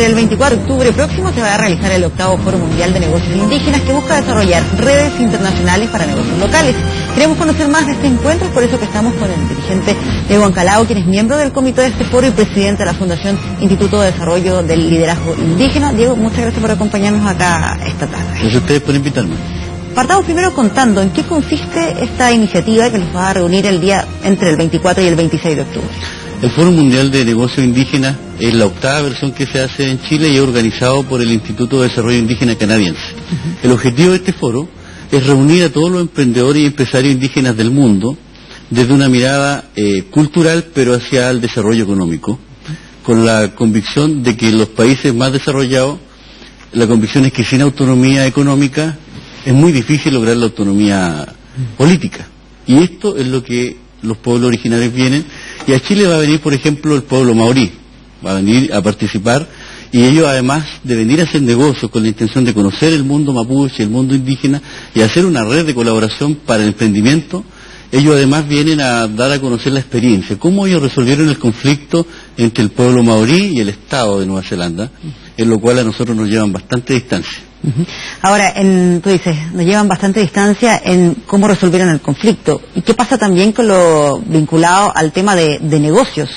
el 24 de octubre próximo se va a realizar el 8º Foro Mundial de Negocios Indígenas, que busca desarrollar redes internacionales para negocios locales. Queremos conocer más de este encuentro, es por eso que estamos con el dirigente Diego Ancalao, quien es miembro del comité de este foro y presidente de la Fundación Instituto de Desarrollo del Liderazgo Indígena. Diego, muchas gracias por acompañarnos acá esta tarde. Gracias a ustedes por invitarme. Partamos primero contando en qué consiste esta iniciativa que nos va a reunir el día entre el 24 y el 26 de octubre. El Foro Mundial de Negocios Indígenas es la 8ª versión que se hace en Chile y es organizado por el Instituto de Desarrollo Indígena Canadiense. El objetivo de este foro es reunir a todos los emprendedores y empresarios indígenas del mundo desde una mirada cultural, pero hacia el desarrollo económico, con la convicción de que en los países más desarrollados, la convicción es que sin autonomía económica es muy difícil lograr la autonomía política. Y esto es lo que los pueblos originarios vienen, y a Chile va a venir, por ejemplo, el pueblo maorí, va a venir a participar, y ellos, además de venir a hacer negocios con la intención de conocer el mundo mapuche, el mundo indígena, y hacer una red de colaboración para el emprendimiento, ellos además vienen a dar a conocer la experiencia, cómo ellos resolvieron el conflicto entre el pueblo maorí y el Estado de Nueva Zelanda, en lo cual a nosotros nos llevan bastante distancia. Ahora, tú dices, nos llevan bastante distancia en cómo resolvieron el conflicto. ¿Y qué pasa también con lo vinculado al tema de negocios?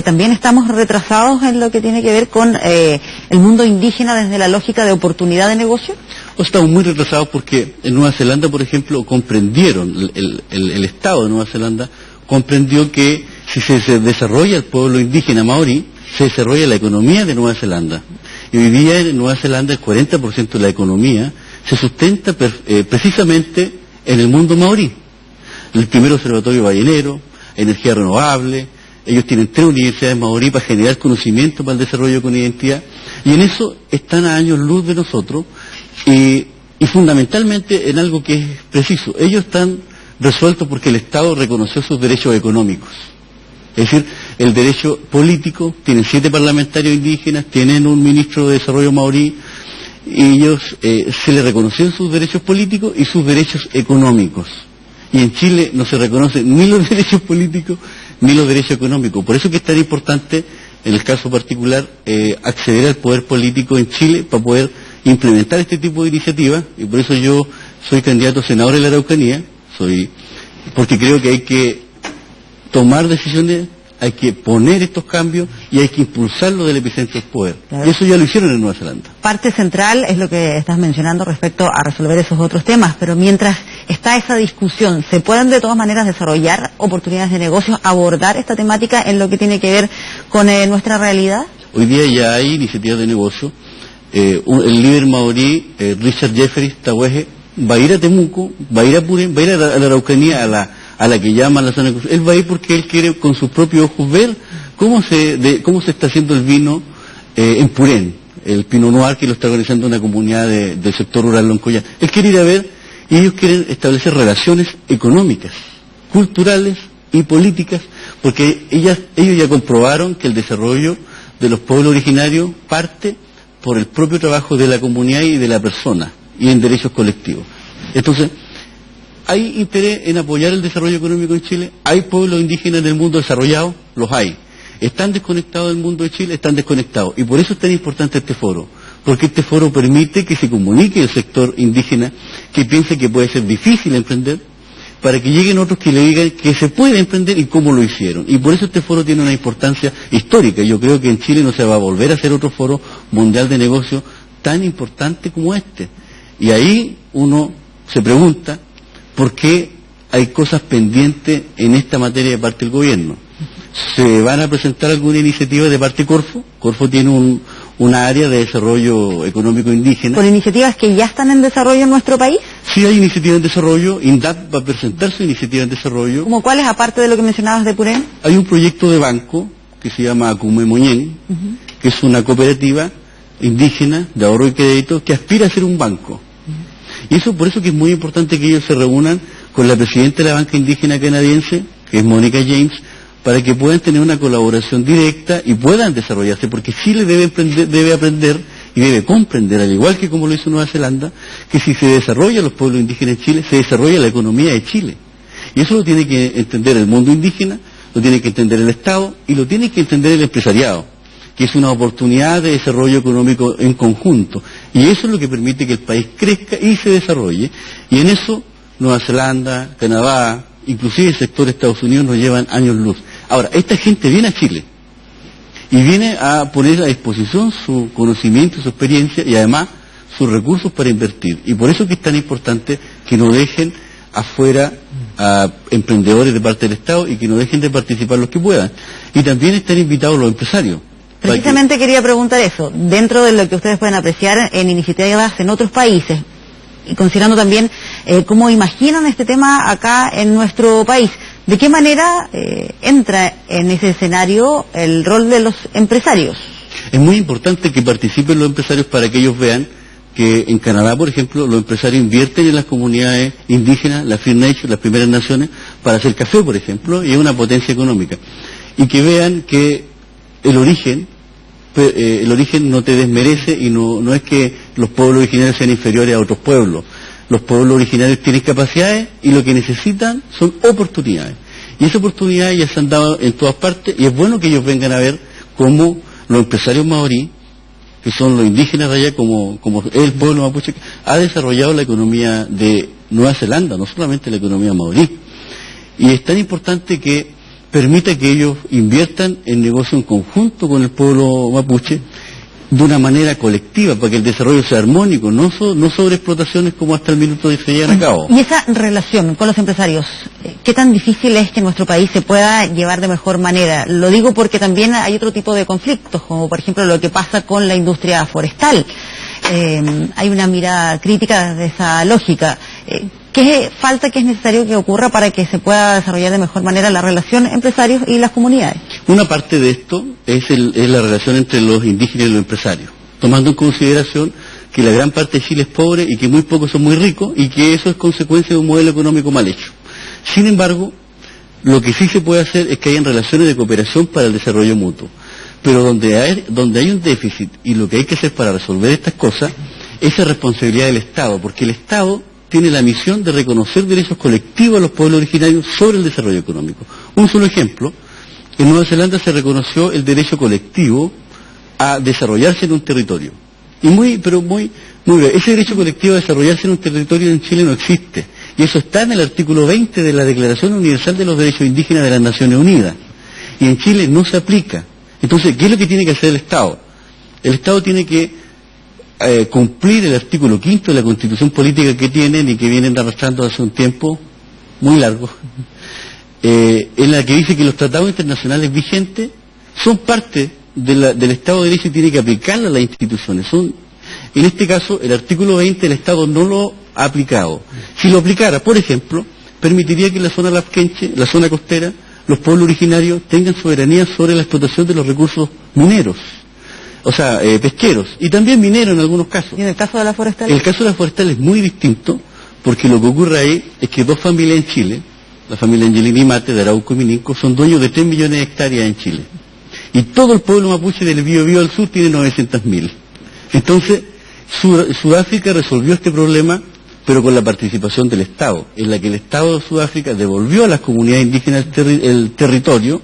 También estamos retrasados en lo que tiene que ver con el mundo indígena desde la lógica de oportunidad de negocio. Estamos muy retrasados porque en Nueva Zelanda, por ejemplo, comprendieron, el Estado de Nueva Zelanda comprendió que si se desarrolla el pueblo indígena maorí, se desarrolla la economía de Nueva Zelanda. Y hoy día en Nueva Zelanda el 40% de la economía se sustenta precisamente en el mundo maorí. El primer observatorio ballenero, energía renovable, ellos tienen 3 universidades maorí para generar conocimiento para el desarrollo con identidad, y en eso están a años luz de nosotros, y fundamentalmente en algo que es preciso. Ellos están resueltos porque el Estado reconoció sus derechos económicos. Es decir, el derecho político, tienen 7 parlamentarios indígenas, tienen un ministro de desarrollo maorí, y ellos se les reconocieron sus derechos políticos y sus derechos económicos. Y en Chile no se reconocen ni los derechos políticos ni los derechos económicos. Por eso que es tan importante, en el caso particular, acceder al poder político en Chile para poder implementar este tipo de iniciativas, y por eso yo soy candidato a senador en la Araucanía, porque creo que hay que tomar decisiones, hay que poner estos cambios y hay que impulsarlo del epicentro del poder. Claro. Y eso ya lo hicieron en Nueva Zelanda. Parte central es lo que estás mencionando respecto a resolver esos otros temas, pero mientras está esa discusión, ¿se pueden de todas maneras desarrollar oportunidades de negocios, abordar esta temática en lo que tiene que ver con nuestra realidad? Hoy día ya hay iniciativas de negocio. El líder maorí, Richard Jeffries Taweje, va a ir a Temuco, va a ir a Purén, va a ir a la Araucanía, a la que llaman la zona de... Él va a ir porque él quiere con sus propios ojos ver cómo se está haciendo el vino en Purén, el Pinot Noir, que lo está organizando una comunidad del sector rural Loncoya. Él quiere ir a ver, y ellos quieren establecer relaciones económicas, culturales y políticas, porque ellos ya comprobaron que el desarrollo de los pueblos originarios parte por el propio trabajo de la comunidad y de la persona, y en derechos colectivos. Entonces, ¿hay interés en apoyar el desarrollo económico en Chile? ¿Hay pueblos indígenas en el mundo desarrollado? Los hay. ¿Están desconectados del mundo de Chile? Están desconectados. Y por eso es tan importante este foro, porque este foro permite que se comunique el sector indígena que piense que puede ser difícil emprender, para que lleguen otros que le digan que se puede emprender y cómo lo hicieron. Y por eso este foro tiene una importancia histórica. Yo creo que en Chile no se va a volver a hacer otro foro mundial de negocios tan importante como este. Y ahí uno se pregunta, ¿por qué hay cosas pendientes en esta materia de parte del gobierno? ¿Se van a presentar alguna iniciativa de parte de Corfo? Corfo tiene una área de desarrollo económico indígena. ¿Con iniciativas que ya están en desarrollo en nuestro país? Sí, hay iniciativas en desarrollo. INDAP va a presentar su iniciativa en desarrollo. ¿Cómo cuáles, aparte de lo que mencionabas de Purén? Hay un proyecto de banco que se llama Acume Moñén, que es una cooperativa indígena de ahorro y crédito que aspira a ser un banco. Y eso, por eso que es muy importante que ellos se reúnan con la presidenta de la banca indígena canadiense, que es Mónica James, para que puedan tener una colaboración directa y puedan desarrollarse, porque Chile debe aprender y debe comprender, al igual que como lo hizo Nueva Zelanda, que si se desarrollan los pueblos indígenas en Chile, se desarrolla la economía de Chile. Y eso lo tiene que entender el mundo indígena, lo tiene que entender el Estado y lo tiene que entender el empresariado, que es una oportunidad de desarrollo económico en conjunto. Y eso es lo que permite que el país crezca y se desarrolle. Y en eso Nueva Zelanda, Canadá, inclusive el sector de Estados Unidos nos llevan años luz. Ahora, esta gente viene a Chile y viene a poner a disposición su conocimiento, su experiencia y además sus recursos para invertir. Y por eso que es tan importante que no dejen afuera a emprendedores de parte del Estado y que no dejen de participar los que puedan. Y también están invitados los empresarios. Precisamente quería preguntar eso, dentro de lo que ustedes pueden apreciar en iniciativas en otros países, y considerando también cómo imaginan este tema acá en nuestro país, ¿de qué manera entra en ese escenario el rol de los empresarios? Es muy importante que participen los empresarios para que ellos vean que en Canadá, por ejemplo, los empresarios invierten en las comunidades indígenas, las First Nations, las primeras naciones, para hacer café, por ejemplo, y es una potencia económica. Y que vean que el origen no te desmerece y no es que los pueblos originarios sean inferiores a otros pueblos. Los pueblos originarios tienen capacidades y lo que necesitan son oportunidades. Y esas oportunidades ya se han dado en todas partes y es bueno que ellos vengan a ver cómo los empresarios maorí, que son los indígenas de allá, como el pueblo mapuche, ha desarrollado la economía de Nueva Zelanda, no solamente la economía maorí. Y es tan importante que permita que ellos inviertan en negocio en conjunto con el pueblo mapuche de una manera colectiva, para que el desarrollo sea armónico, no sobre explotaciones como hasta el minuto de se llevan a cabo. Y esa relación con los empresarios, ¿qué tan difícil es que en nuestro país se pueda llevar de mejor manera? Lo digo porque también hay otro tipo de conflictos, como por ejemplo lo que pasa con la industria forestal. Hay una mirada crítica de esa lógica. ¿Qué falta, qué es necesario que ocurra para que se pueda desarrollar de mejor manera la relación empresarios y las comunidades? Una parte de esto es la relación entre los indígenas y los empresarios, tomando en consideración que la gran parte de Chile es pobre y que muy pocos son muy ricos y que eso es consecuencia de un modelo económico mal hecho. Sin embargo, lo que sí se puede hacer es que hayan relaciones de cooperación para el desarrollo mutuo. Pero donde hay un déficit y lo que hay que hacer para resolver estas cosas es la responsabilidad del Estado, porque el Estado tiene la misión de reconocer derechos colectivos a los pueblos originarios sobre el desarrollo económico. Un solo ejemplo, en Nueva Zelanda se reconoció el derecho colectivo a desarrollarse en un territorio. Y muy bien, ese derecho colectivo a desarrollarse en un territorio en Chile no existe. Y eso está en el artículo 20 de la Declaración Universal de los Derechos Indígenas de las Naciones Unidas. Y en Chile no se aplica. Entonces, ¿qué es lo que tiene que hacer el Estado? El Estado tiene que cumplir el artículo 5 de la Constitución Política que tienen y que vienen arrastrando hace un tiempo muy largo, en la que dice que los tratados internacionales vigentes son parte del Estado de Derecho y tiene que aplicarla a las instituciones. En este caso, el artículo 20 el Estado no lo ha aplicado. Si lo aplicara, por ejemplo, permitiría que en la zona lafkenche, la zona costera, los pueblos originarios tengan soberanía sobre la explotación de los recursos mineros, o sea, pesqueros, y también mineros en algunos casos. ¿Y en el caso de la forestal? El caso de la forestal es muy distinto, porque lo que ocurre ahí es que dos familias en Chile, la familia Angelini Mate, de Arauco y Mininco, son dueños de 3 millones de hectáreas en Chile. Y todo el pueblo mapuche del Biobío al sur tiene 900.000. Entonces, Sudáfrica resolvió este problema, pero con la participación del Estado, en la que el Estado de Sudáfrica devolvió a las comunidades indígenas el territorio,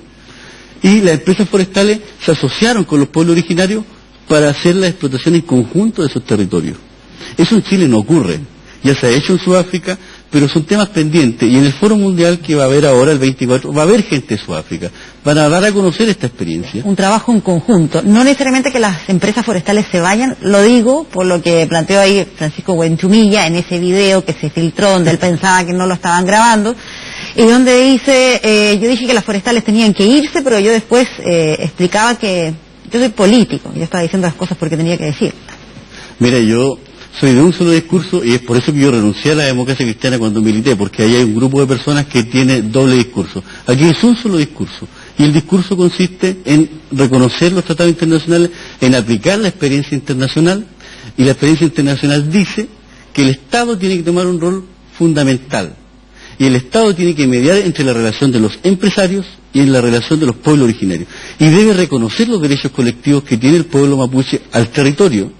y las empresas forestales se asociaron con los pueblos originarios para hacer la explotación en conjunto de esos territorios. Eso en Chile no ocurre, ya se ha hecho en Sudáfrica, pero son temas pendientes, y en el Foro Mundial que va a haber ahora, el 24, va a haber gente de Sudáfrica, para dar a conocer esta experiencia. Un trabajo en conjunto, no necesariamente que las empresas forestales se vayan, lo digo por lo que planteó ahí Francisco Buenchumilla en ese video que se filtró, donde él pensaba que no lo estaban grabando, y donde dice, yo dije que las forestales tenían que irse, pero yo después explicaba que yo soy político, yo estaba diciendo las cosas porque tenía que decir. Mira, yo soy de un solo discurso y es por eso que yo renuncié a la democracia cristiana cuando milité, porque ahí hay un grupo de personas que tiene doble discurso. Aquí es un solo discurso, y el discurso consiste en reconocer los tratados internacionales, en aplicar la experiencia internacional, y la experiencia internacional dice que el Estado tiene que tomar un rol fundamental. Y el Estado tiene que mediar entre la relación de los empresarios y en la relación de los pueblos originarios. Y debe reconocer los derechos colectivos que tiene el pueblo mapuche al territorio,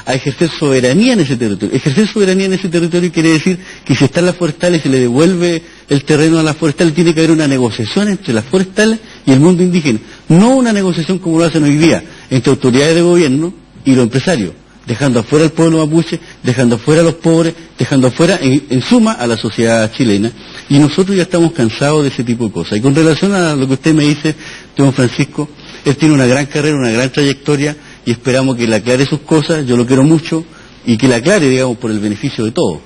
a ejercer soberanía en ese territorio. Ejercer soberanía en ese territorio quiere decir que si están las forestales y se le devuelve el terreno a las forestales, tiene que haber una negociación entre las forestales y el mundo indígena. No una negociación como lo hacen hoy día, entre autoridades de gobierno y los empresarios, dejando afuera al pueblo mapuche, dejando afuera a los pobres, dejando afuera, en suma, a la sociedad chilena. Y nosotros ya estamos cansados de ese tipo de cosas. Y con relación a lo que usted me dice, don Francisco, él tiene una gran carrera, una gran trayectoria, y esperamos que le aclare sus cosas, yo lo quiero mucho, y que le aclare, digamos, por el beneficio de todos.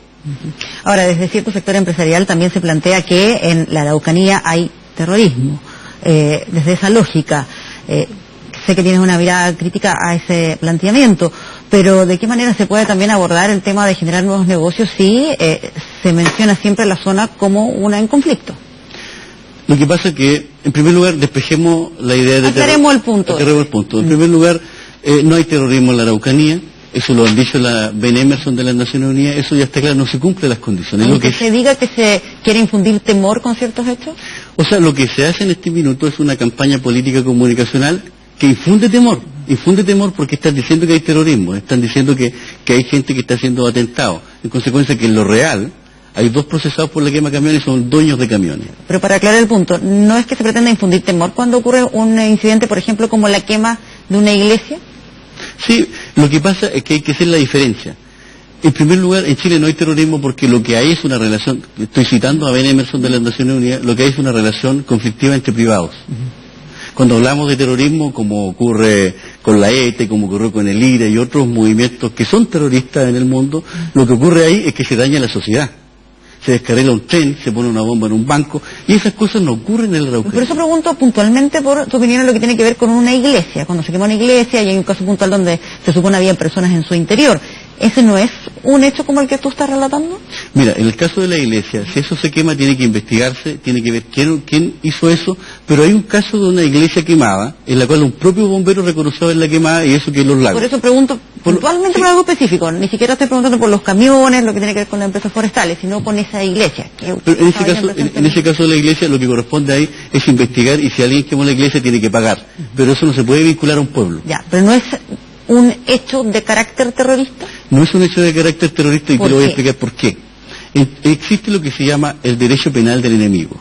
Ahora, desde cierto sector empresarial también se plantea que en la Araucanía hay terrorismo. Desde esa lógica, sé que tienes una mirada crítica a ese planteamiento, pero ¿de qué manera se puede también abordar el tema de generar nuevos negocios si se menciona siempre la zona como una en conflicto? Lo que pasa es que, en primer lugar, despejemos la idea de aclaremos el punto. Aclaremos el punto. En primer lugar, no hay terrorismo en la Araucanía, eso lo han dicho la Ben Emerson de las Naciones Unidas, eso ya está claro, no se cumplen las condiciones. ¿Aunque se diga que se quiere infundir temor con ciertos hechos? O sea, lo que se hace en este minuto es una campaña política comunicacional que infunde temor porque están diciendo que hay terrorismo, están diciendo que hay gente que está haciendo atentados, en consecuencia que en lo real hay 2 procesados por la quema de camiones y son dueños de camiones. Pero para aclarar el punto, ¿no es que se pretenda infundir temor cuando ocurre un incidente, por ejemplo, como la quema de una iglesia? Sí, lo que pasa es que hay que hacer la diferencia. En primer lugar, en Chile no hay terrorismo porque lo que hay es una relación, estoy citando a Ben Emerson de las Naciones Unidas, lo que hay es una relación conflictiva entre privados. Cuando hablamos de terrorismo, como ocurre con la ETE, como ocurrió con el IRA y otros movimientos que son terroristas en el mundo, lo que ocurre ahí es que se daña la sociedad. Se descarrila un tren, se pone una bomba en un banco, y esas cosas no ocurren en la Araucanía. Por eso pregunto puntualmente por tu opinión en lo que tiene que ver con una iglesia. Cuando se quema una iglesia y hay un caso puntual donde se supone había personas en su interior, ¿ese no es un hecho como el que tú estás relatando? Mira, en el caso de la iglesia, si eso se quema tiene que investigarse, tiene que ver quién hizo eso, pero hay un caso de una iglesia quemada, en la cual un propio bombero reconoció haberla quemada y eso que es Los Lagos. Por eso pregunto puntualmente por algo específico, ni siquiera estoy preguntando por los camiones, lo que tiene que ver con las empresas forestales, sino con esa iglesia. Pero en ese caso de la iglesia lo que corresponde ahí es investigar y si alguien quemó la iglesia tiene que pagar, pero eso no se puede vincular a un pueblo. Ya, pero no es un hecho de carácter terrorista. No es un hecho de carácter terrorista y te lo voy a explicar por qué. Existe lo que se llama el derecho penal del enemigo.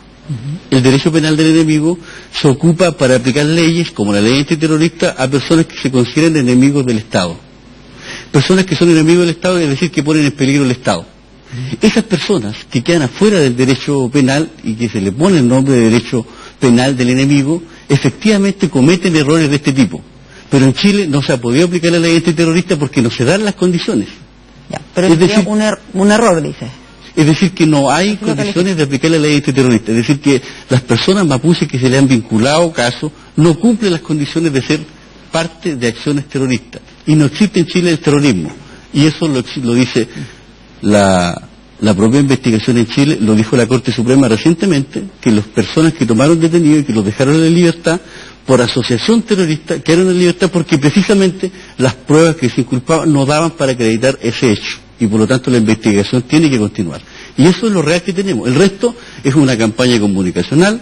El derecho penal del enemigo se ocupa para aplicar leyes como la ley antiterrorista a personas que se consideran enemigos del Estado. Personas que son enemigos del Estado, es decir, que ponen en peligro el Estado. Esas personas que quedan afuera del derecho penal y que se le pone el nombre de derecho penal del enemigo, efectivamente cometen errores de este tipo. Pero en Chile no se ha podido aplicar la ley antiterrorista porque no se dan las condiciones. Ya, pero es decir, un error, dice. Es decir, que no hay condiciones de aplicar la ley antiterrorista. Es decir, que las personas mapuches que se le han vinculado casos no cumplen las condiciones de ser parte de acciones terroristas. Y no existe en Chile el terrorismo. Y eso lo dice la propia investigación en Chile, lo dijo la Corte Suprema recientemente, que las personas que tomaron detenidos y que los dejaron en libertad por asociación terrorista quedaron en libertad porque precisamente las pruebas que se inculpaban no daban para acreditar ese hecho y por lo tanto la investigación tiene que continuar. Y eso es lo real que tenemos. El resto es una campaña comunicacional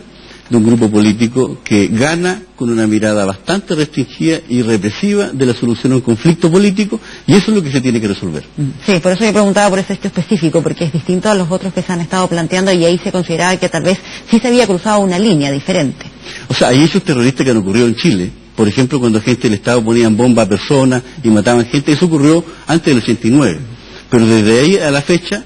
de un grupo político que gana con una mirada bastante restringida y represiva de la solución a un conflicto político y eso es lo que se tiene que resolver. Sí, por eso yo preguntaba por ese hecho específico, porque es distinto a los otros que se han estado planteando y ahí se consideraba que tal vez sí se había cruzado una línea diferente. O sea, hay hechos terroristas que han ocurrido en Chile. Por ejemplo, cuando gente del Estado ponían bomba a personas y mataban gente, eso ocurrió antes del 89. Pero desde ahí a la fecha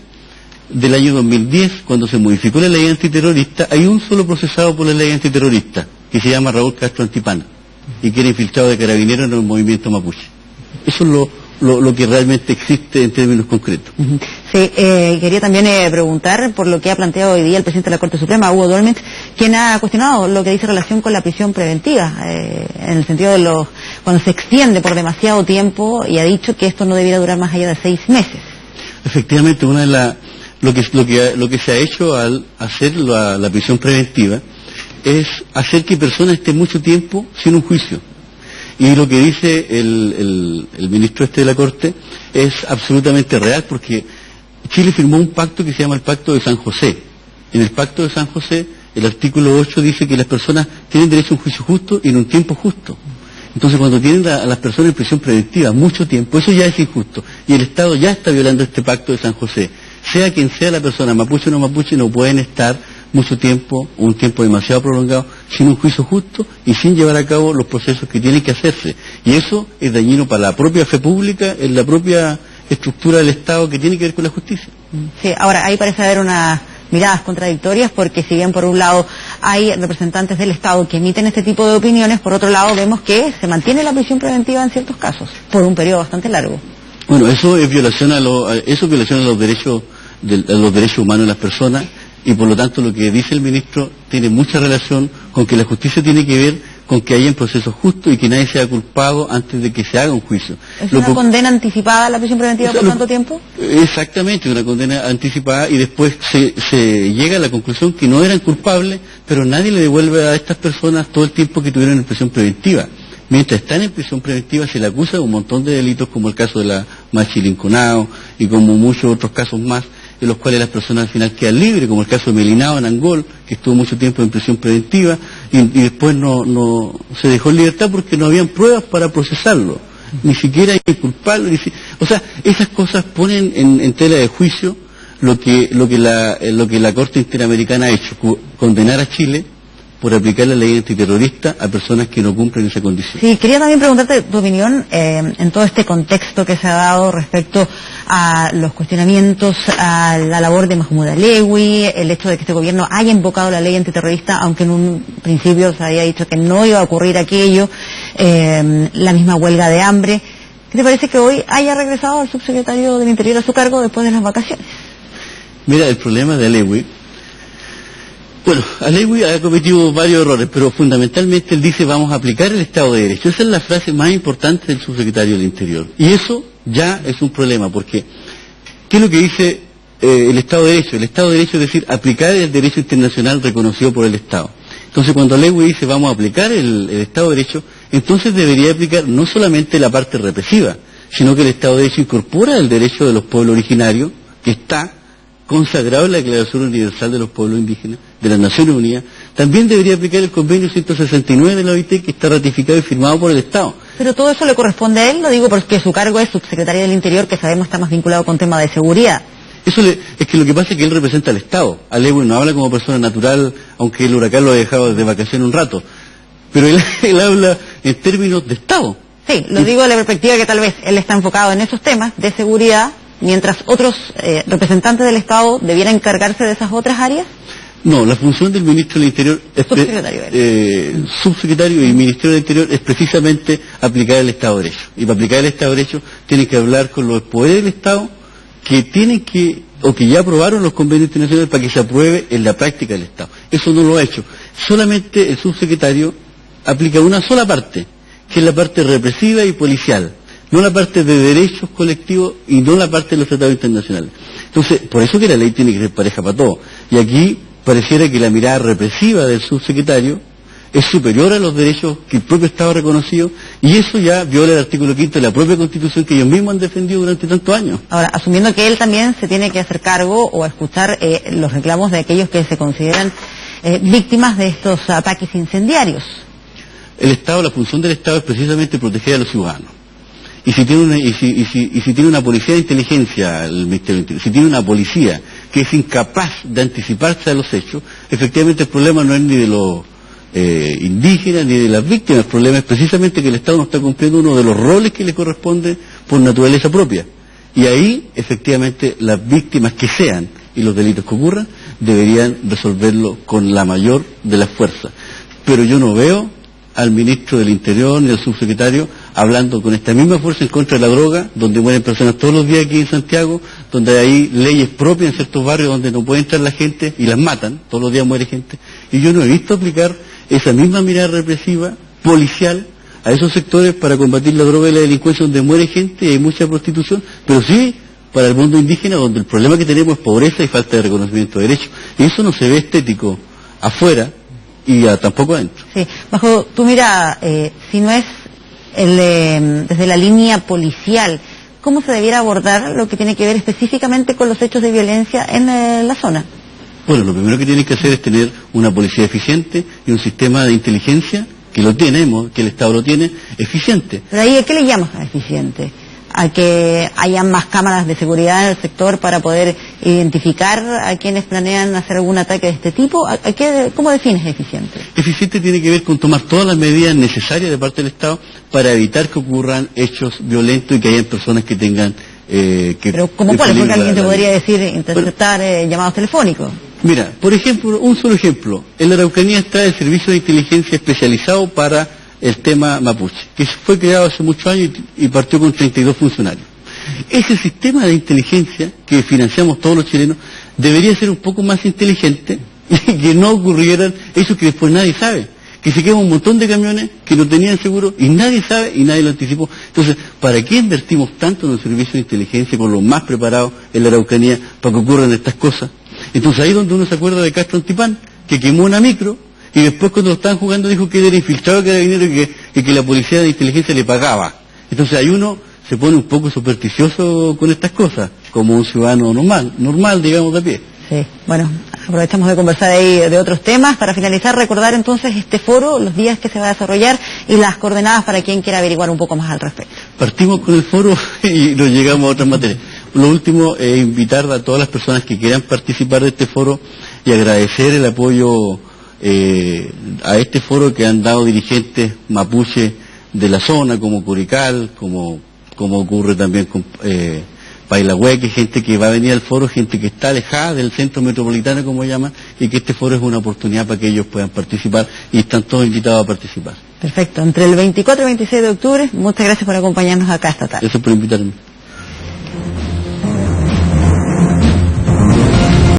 del año 2010, cuando se modificó la ley antiterrorista, hay un solo procesado por la ley antiterrorista, que se llama Raúl Castro Antipana, y que era infiltrado de carabineros en el movimiento mapuche. Eso es lo que realmente existe en términos concretos. Sí, quería también preguntar por lo que ha planteado hoy día el presidente de la Corte Suprema, Hugo Dolmetsch, quien ha cuestionado lo que dice relación con la prisión preventiva, en el sentido de cuando se extiende por demasiado tiempo y ha dicho que esto no debiera durar más allá de 6 meses. Efectivamente, lo que se ha hecho al hacer la prisión preventiva es hacer que personas estén mucho tiempo sin un juicio. Y lo que dice el ministro de la Corte es absolutamente real porque Chile firmó un pacto que se llama el Pacto de San José. En el Pacto de San José, el artículo 8 dice que las personas tienen derecho a un juicio justo y en un tiempo justo. Entonces, cuando tienen a las personas en prisión preventiva mucho tiempo, eso ya es injusto. Y el Estado ya está violando este Pacto de San José. Sea quien sea la persona, mapuche o no mapuche, no pueden estar mucho tiempo, un tiempo demasiado prolongado, sin un juicio justo y sin llevar a cabo los procesos que tienen que hacerse. Y eso es dañino para la propia fe pública, en la propia estructura del Estado que tiene que ver con la justicia. Sí, ahora ahí parece haber unas miradas contradictorias, porque si bien por un lado hay representantes del Estado que emiten este tipo de opiniones, por otro lado vemos que se mantiene la prisión preventiva en ciertos casos, por un periodo bastante largo. Bueno, eso es violación a los derechos humanos de las personas, y por lo tanto lo que dice el ministro tiene mucha relación con que la justicia tiene que ver con que haya un proceso justo y que nadie sea culpado antes de que se haga un juicio. ¿Es una condena anticipada a la prisión preventiva por tanto tiempo? Exactamente, una condena anticipada, y después se llega a la conclusión que no eran culpables, pero nadie le devuelve a estas personas todo el tiempo que tuvieron en prisión preventiva. Mientras están en prisión preventiva se le acusa de un montón de delitos, como el caso de la Machi Linconao y como muchos otros casos más, en los cuales las personas al final quedan libres, como el caso de Melinao en Angol, que estuvo mucho tiempo en prisión preventiva y después no se dejó en libertad porque no habían pruebas para procesarlo, ni siquiera inculparlo. O sea, esas cosas ponen en tela de juicio lo que la Corte Interamericana ha hecho, condenar a Chile por aplicar la ley antiterrorista a personas que no cumplen esa condición. Sí, quería también preguntarte tu opinión en todo este contexto que se ha dado respecto a los cuestionamientos a la labor de Mahmoud Alewi, el hecho de que este gobierno haya invocado la ley antiterrorista, aunque en un principio se había dicho que no iba a ocurrir aquello, la misma huelga de hambre. ¿Qué te parece que hoy haya regresado el subsecretario del Interior a su cargo después de las vacaciones? Mira, el problema de Alewi, bueno, Alewi ha cometido varios errores, pero fundamentalmente él dice vamos a aplicar el Estado de Derecho. Esa es la frase más importante del subsecretario del Interior. Y eso ya es un problema, porque ¿qué es lo que dice el Estado de Derecho? El Estado de Derecho es decir, aplicar el derecho internacional reconocido por el Estado. Entonces cuando Alewi dice vamos a aplicar el Estado de Derecho, entonces debería aplicar no solamente la parte represiva, sino que el Estado de Derecho incorpora el derecho de los pueblos originarios, que está consagrado en la Declaración Universal de los Pueblos Indígenas de las Naciones Unidas. También debería aplicar el convenio 169 de la OIT, que está ratificado y firmado por el Estado. Pero todo eso le corresponde a él, lo digo porque su cargo es subsecretario del Interior, que sabemos está más vinculado con temas de seguridad. Es que lo que pasa es que él representa al Estado. Alewi no habla como persona natural, aunque el huracán lo ha dejado de vacaciones un rato. Pero él habla en términos de Estado. Sí, lo digo de la perspectiva que tal vez él está enfocado en esos temas de seguridad, mientras otros representantes del Estado debieran encargarse de esas otras áreas. No, la función del ministro del Interior subsecretario y Ministerio del Interior es precisamente aplicar el Estado de Derecho. Y para aplicar el Estado de Derecho tienen que hablar con los poderes del Estado que tienen que, o que ya aprobaron los convenios internacionales para que se apruebe en la práctica del Estado. Eso no lo ha hecho. Solamente el subsecretario aplica una sola parte, que es la parte represiva y policial, no la parte de derechos colectivos y no la parte de los tratados internacionales. Entonces, por eso que la ley tiene que ser pareja para todos. Y aquí pareciera que la mirada represiva del subsecretario es superior a los derechos que el propio Estado ha reconocido, y eso ya viola el artículo 5 de la propia Constitución que ellos mismos han defendido durante tantos años. Ahora, asumiendo que él también se tiene que hacer cargo o a escuchar los reclamos de aquellos que se consideran víctimas de estos ataques incendiarios. El Estado, la función del Estado es precisamente proteger a los ciudadanos. Y si tiene una policía de inteligencia, el Ministerio del Interior, si tiene una policía que es incapaz de anticiparse a los hechos, efectivamente el problema no es ni de los indígenas ni de las víctimas, el problema es precisamente que el Estado no está cumpliendo uno de los roles que le corresponde por naturaleza propia. Y ahí, efectivamente, las víctimas que sean y los delitos que ocurran deberían resolverlo con la mayor de las fuerzas. Pero yo no veo al ministro del Interior ni al subsecretario hablando con esta misma fuerza en contra de la droga, donde mueren personas todos los días aquí en Santiago, donde hay leyes propias en ciertos barrios donde no puede entrar la gente y las matan, todos los días muere gente. Y yo no he visto aplicar esa misma mirada represiva, policial, a esos sectores para combatir la droga y la delincuencia donde muere gente y hay mucha prostitución, pero sí para el mundo indígena, donde el problema que tenemos es pobreza y falta de reconocimiento de derechos. Y eso no se ve estético afuera y tampoco adentro. Sí, bajo tu mirada, si no es desde la línea policial, ¿cómo se debiera abordar lo que tiene que ver específicamente con los hechos de violencia en la zona? Bueno, lo primero que tienen que hacer es tener una policía eficiente y un sistema de inteligencia, que lo tenemos, que el Estado lo tiene, eficiente. ¿De ahí a qué le llamas eficiente? ¿A que haya más cámaras de seguridad en el sector para poder identificar a quienes planean hacer algún ataque de este tipo? ¿Cómo defines eficiente? Eficiente tiene que ver con tomar todas las medidas necesarias de parte del Estado para evitar que ocurran hechos violentos y que hayan personas que tengan Pero ¿cómo cuáles? Porque alguien te podría decir interceptar llamados telefónicos. Mira, por ejemplo, un solo ejemplo. En la Araucanía está el Servicio de Inteligencia especializado para el tema mapuche, que fue creado hace muchos años y partió con 32 funcionarios. Ese sistema de inteligencia que financiamos todos los chilenos debería ser un poco más inteligente y que no ocurrieran eso que después nadie sabe. Que se queman un montón de camiones que no tenían seguro y nadie sabe y nadie lo anticipó. Entonces, ¿para qué invertimos tanto en el servicio de inteligencia con los más preparados en la Araucanía para que ocurran estas cosas? Entonces ahí es donde uno se acuerda de Castro Antipán, que quemó una micro y después cuando lo estaban jugando dijo que él era infiltrado de Carabineros y que la policía de inteligencia le pagaba. Entonces ahí uno se pone un poco supersticioso con estas cosas, como un ciudadano normal, digamos, de a pie. Sí, bueno, aprovechamos de conversar ahí de otros temas. Para finalizar, recordar entonces este foro, los días que se va a desarrollar y las coordenadas para quien quiera averiguar un poco más al respecto. Partimos con el foro y nos llegamos a otras materias. Lo último es invitar a todas las personas que quieran participar de este foro y agradecer el apoyo a este foro que han dado dirigentes mapuche de la zona, como Curical, como ocurre también con Pailahueque, gente que va a venir al foro, gente que está alejada del centro metropolitano, como llaman, y que este foro es una oportunidad para que ellos puedan participar y están todos invitados a participar. Perfecto, entre el 24 y 26 de octubre, muchas gracias por acompañarnos acá esta tarde. Gracias por invitarme.